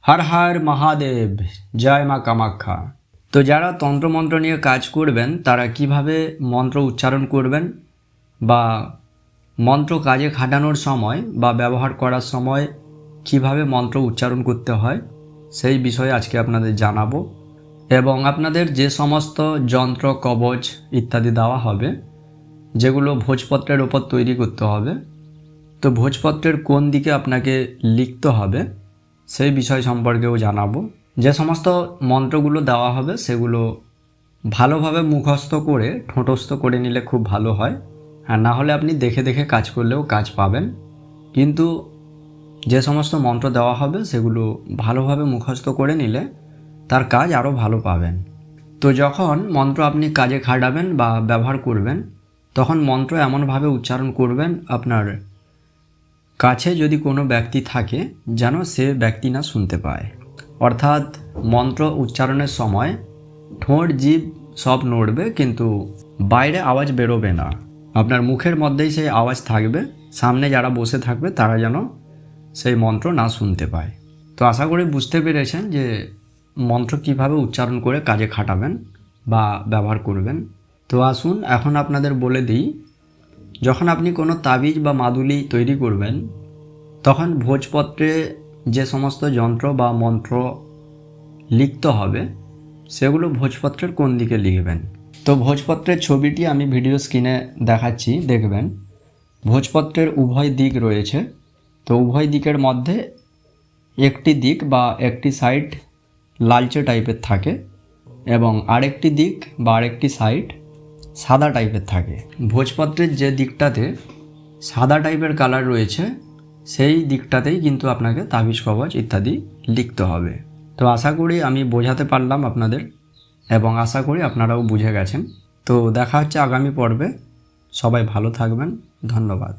হর হর মহাদেব, জয় মা কামাখ্যা। তো যারা তন্ত্রমন্ত্র নিয়ে কাজ করবেন তারা কিভাবে মন্ত্র উচ্চারণ করবেন বা মন্ত্র কাজে খাটানোর সময় বা ব্যবহার করার সময় কিভাবে মন্ত্র উচ্চারণ করতে হয় সেই বিষয়ে আজকে আপনাদের জানাবো। এবং আপনাদের যে সমস্ত যন্ত্র কবচ ইত্যাদি দেওয়া হবে, যেগুলো ভোজপত্রের ওপর তৈরি করতে হবে, তো ভোজপত্রের কোন দিকে আপনাকে লিখতে হবে সেই বিষয় সম্পর্কেও জানাবো। যে সমস্ত মন্ত্রগুলো দেওয়া হবে সেগুলো ভালোভাবে মুখস্থ করে ঠোঁটস্থ করে নিলে খুব ভালো হয়, আর না হলে আপনি দেখে দেখে কাজ করলেও কাজ পাবেন। কিন্তু যে সমস্ত মন্ত্র দেওয়া হবে সেগুলো ভালোভাবে মুখস্থ করে নিলে তার কাজ আরও ভালো পাবেন। তো যখন মন্ত্র আপনি কাজে খাটাবেন বা ব্যবহার করবেন, তখন মন্ত্র এমনভাবে উচ্চারণ করবেন আপনার কাছে যদি কোনো ব্যক্তি থাকে যেন সে ব্যক্তি না শুনতে পায়। অর্থাৎ মন্ত্র উচ্চারণের সময় ঠোঁট জিভ সব নড়বে, কিন্তু বাইরে আওয়াজ বেরোবে না। আপনার মুখের মধ্যেই সেই আওয়াজ থাকবে, সামনে যারা বসে থাকবে তারা যেন সেই মন্ত্র না শুনতে পায়। তো আশা করি বুঝতে পেরেছেন যে মন্ত্র কিভাবে উচ্চারণ করে কাজে খাটাবেন বা ব্যবহার করবেন। তো আসুন এখন আপনাদের বলে দিই, যখন আপনি কোনো তাবিজ বা মাদুলি তৈরি করবেন তখন ভোজপত্রে যে সমস্ত যন্ত্র বা মন্ত্র লিখতে হবে সেগুলো ভোজপত্রের কোন দিকে লিখবেন। তো ভোজপত্রের ছবিটি আমি ভিডিও স্ক্রিনে দেখাচ্ছি, দেখবেন। ভোজপত্রের উভয় দিক রয়েছে, তো উভয় দিকের মধ্যে একটি দিক বা একটি সাইড লালচে টাইপের থাকে এবং আরেকটি দিক বা আরেকটি সাইড সাদা টাইপের থাকে। ভোজপত্রের যে দিকটাতে সাদা টাইপের কালার রয়েছে সেই দিকটাতেই কিন্তু আপনাকে তাবিজ কবচ ইত্যাদি লিখতে হবে। তো আশা করি আমি বোঝাতে পারলাম আপনাদের, এবং আশা করি আপনারাও বুঝে গেছেন। তো দেখা হচ্ছে আগামী পর্বে। সবাই ভালো থাকবেন। ধন্যবাদ।